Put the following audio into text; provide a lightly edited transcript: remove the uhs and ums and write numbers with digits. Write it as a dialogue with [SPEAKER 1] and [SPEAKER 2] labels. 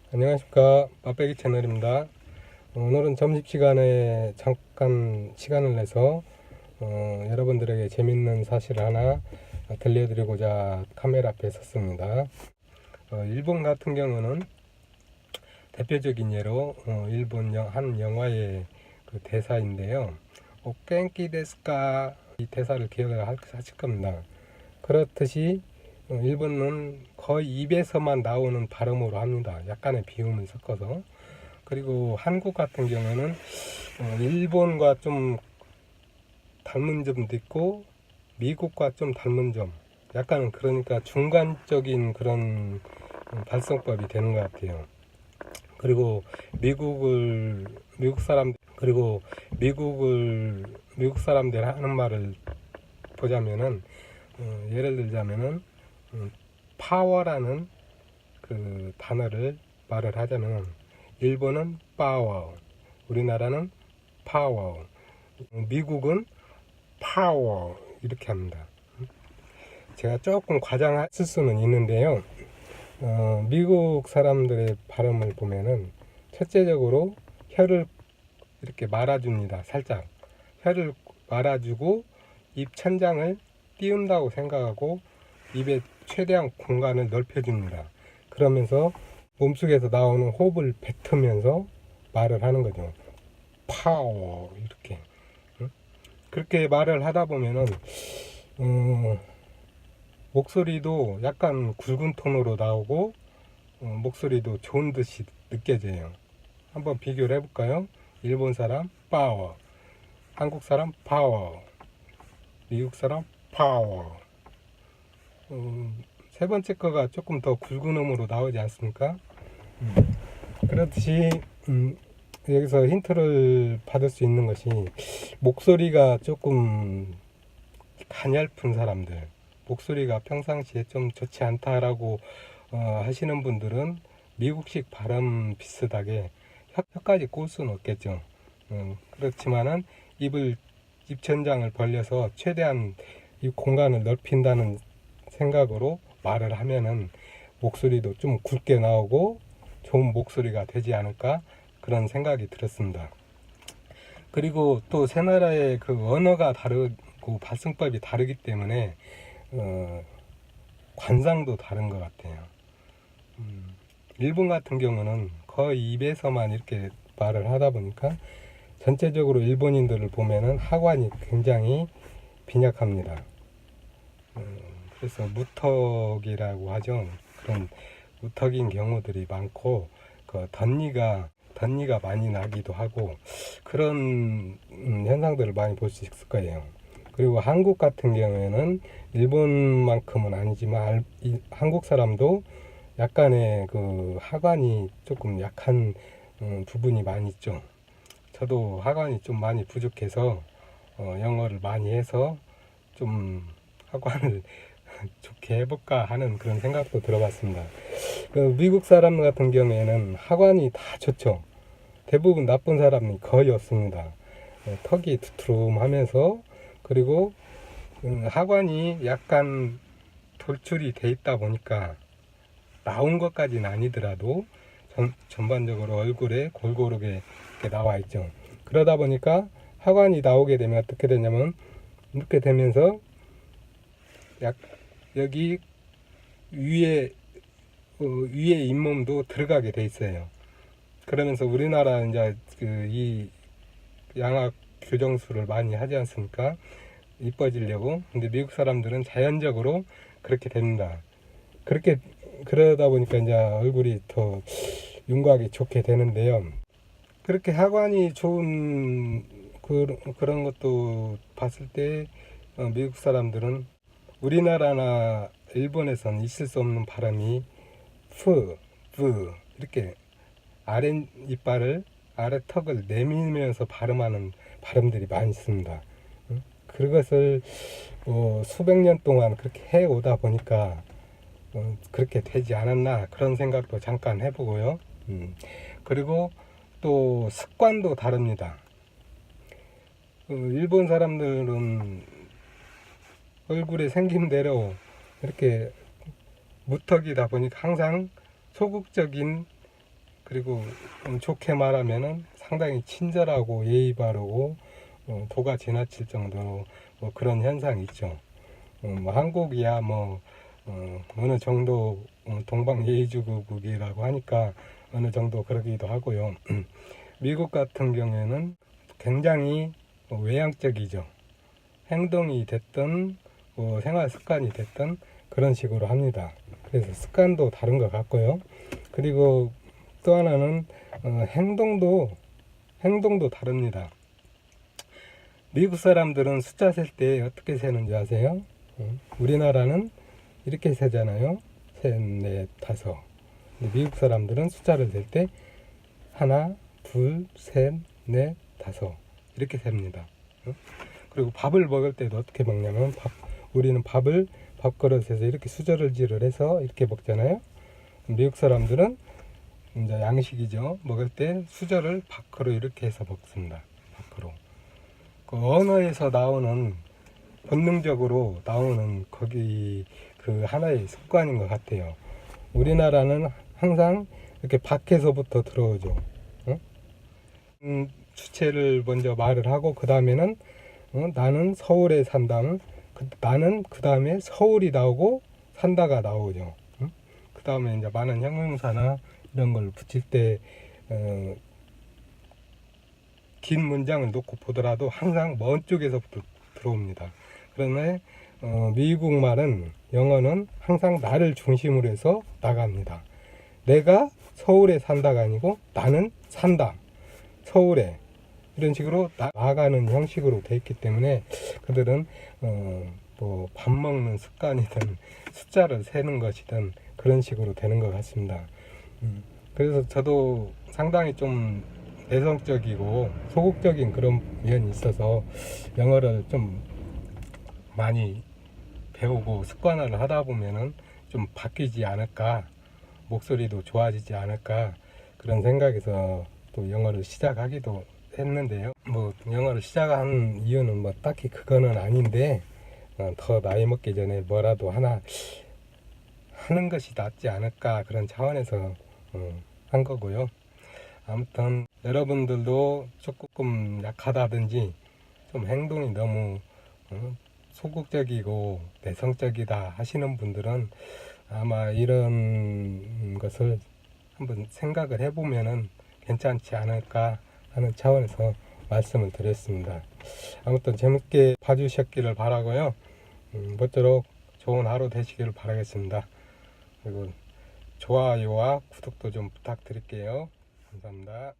[SPEAKER 1] 안녕하십니까, 맛배기 채널입니다. 오늘은 점심시간에 잠깐 시간을 내서 여러분들에게 재밌는 사실 하나 들려드리고자 카메라 앞에 섰습니다. 일본 같은 경우는 대표적인 예로 일본 한 영화의 그 대사인데요. 꽹끼 데스까, 이 대사를 기억을 하실 겁니다. 그렇듯이 일본은 거의 입에서만 나오는 발음으로 합니다. 약간의 비음을 섞어서. 그리고 한국 같은 경우는 일본과 좀 닮은 점도 있고 미국과 좀 닮은 점, 약간은 그러니까 중간적인 그런 발성법이 되는 것 같아요. 그리고 미국 사람, 그리고 미국 사람들 하는 말을 보자면은 예를 들자면은 파워라는 그 단어를 말을 하자면 일본은 파워, 우리나라는 파워, 미국은 파워 이렇게 합니다. 제가 조금 과장했을 수는 있는데요. 미국 사람들의 발음을 보면은 첫째적으로 혀를 이렇게 말아줍니다. 살짝 혀를 말아주고 입 천장을 띄운다고 생각하고 입에 최대한 공간을 넓혀줍니다. 그러면서 몸속에서 나오는 호흡을 뱉으면서 말을 하는 거죠. 파워 이렇게. 그렇게 말을 하다 보면은 목소리도 약간 굵은 톤으로 나오고 목소리도 좋은 듯이 느껴져요. 한번 비교를 해볼까요? 일본 사람 파워, 한국 사람 파워, 미국 사람 파워. 세 번째 거가 조금 더 굵은 음으로 나오지 않습니까? 그렇듯이 여기서 힌트를 받을 수 있는 것이 목소리가 조금 가냘픈 사람들, 목소리가 평상시에 좀 좋지 않다라고 하시는 분들은 미국식 발음 비슷하게 혀까지 꼴 수는 없겠죠. 그렇지만은 입천장을 벌려서 최대한 이 공간을 넓힌다는 생각으로 말을 하면은 목소리도 좀 굵게 나오고 좋은 목소리가 되지 않을까 그런 생각이 들었습니다. 그리고 또 세 나라의 그 언어가 다르고 발성법이 다르기 때문에 관상도 다른 것 같아요. 일본 같은 경우는 거의 입에서만 이렇게 말을 하다 보니까 전체적으로 일본인들을 보면은 하관이 굉장히 빈약합니다. 그래서 무턱이라고 하죠. 그런 무턱인 경우들이 많고 그 덧니가 많이 나기도 하고 그런 현상들을 많이 볼 수 있을 거예요. 그리고 한국 같은 경우에는 일본만큼은 아니지만 한국 사람도 약간의 그 하관이 조금 약한 부분이 많이 있죠. 저도 하관이 좀 많이 부족해서 영어를 많이 해서 좀 하관을 좋게 해볼까 하는 그런 생각도 들어봤습니다. 그 미국 사람 같은 경우에는 하관이 다 좋죠. 대부분 나쁜 사람이 거의 없습니다. 턱이 두툼하면서 그리고 하관이 약간 돌출이 돼 있다 보니까 나온 것까지는 아니더라도 전반적으로 얼굴에 골고루게 이렇게 나와 있죠. 그러다 보니까 하관이 나오게 되면 어떻게 되냐면 이렇게 되면서 여기 위에 잇몸도 들어가게 돼 있어요. 그러면서 우리나라 이제 이 양악 교정술을 많이 하지 않습니까? 이뻐지려고. 근데 미국 사람들은 자연적으로 그렇게 됩니다. 그러다 보니까 이제 얼굴이 더 윤곽이 좋게 되는데요. 그렇게 하관이 좋은 그런 것도 봤을 때 미국 사람들은 우리나라나 일본에선 있을 수 없는 발음이 브 이렇게 아래 이빨을 아래 턱을 내밀면서 발음하는 발음들이 많이 있습니다. 그것을 수백 년 동안 그렇게 해오다 보니까 그렇게 되지 않았나 그런 생각도 잠깐 해보고요. 그리고 또 습관도 다릅니다. 일본 사람들은 얼굴에 생김대로 이렇게 무턱이다 보니까 항상 소극적인 그리고 좋게 말하면은 상당히 친절하고 예의 바르고 도가 지나칠 정도로 뭐 그런 현상이 있죠. 뭐 한국이야 뭐 어느 정도 동방예의주국이라고 하니까 어느 정도 그러기도 하고요. 미국 같은 경우에는 굉장히 외향적이죠. 행동이 됐든 뭐 생활 습관이 됐든 그런 식으로 합니다. 그래서 습관도 다른 것 같고요. 그리고 또 하나는 행동도 다릅니다. 미국 사람들은 숫자 셀 때 어떻게 세는지 아세요? 우리나라는 이렇게 세잖아요. 셋, 넷, 다섯. 근데 미국 사람들은 숫자를 셀 때 하나, 둘, 셋, 넷, 다섯 이렇게 셉니다. 그리고 밥을 먹을 때도 어떻게 먹냐면 우리는 밥을 밥그릇에서 이렇게 수저를질을 해서 이렇게 먹잖아요. 미국 사람들은 이제 양식이죠. 먹을 때 수저를 밖으로 이렇게 해서 먹습니다. 밖으로. 그 언어에서 나오는 본능적으로 나오는 거기 그 하나의 습관인 것 같아요. 우리나라는 항상 이렇게 밖에서부터 들어오죠. 주체를 먼저 말을 하고 그 다음에는 나는 서울에 산다. 나는 그 다음에 서울이 나오고 산다가 나오죠. 그 다음에 이제 많은 형용사나 이런 걸 붙일 때 긴 문장을 놓고 보더라도 항상 먼 쪽에서부터 들어옵니다. 그러나 미국 말은 영어는 항상 나를 중심으로 해서 나갑니다. 내가 서울에 산다가 아니고 나는 산다. 서울에 이런 식으로 나가는 형식으로 되어 있기 때문에 그들은 뭐 밥 먹는 습관이든 숫자를 세는 것이든 그런 식으로 되는 것 같습니다. 그래서 저도 상당히 좀 내성적이고 소극적인 그런 면이 있어서 영어를 좀 많이 배우고 습관화를 하다 보면은 좀 바뀌지 않을까, 목소리도 좋아지지 않을까 그런 생각에서 또 영어를 시작하기도 했는데요. 뭐 영어를 시작한 이유는 뭐 딱히 그거는 아닌데 더 나이 먹기 전에 뭐라도 하나 하는 것이 낫지 않을까 그런 차원에서 한 거고요. 아무튼 여러분들도 조금 약하다든지 좀 행동이 너무 소극적이고 내성적이다 하시는 분들은 아마 이런 것을 한번 생각을 해보면은 괜찮지 않을까 하는 차원에서 말씀을 드렸습니다. 아무튼 재밌게 봐주셨기를 바라고요. 모쪼록 좋은 하루 되시기를 바라겠습니다. 그리고 좋아요와 구독도 좀 부탁드릴게요. 감사합니다.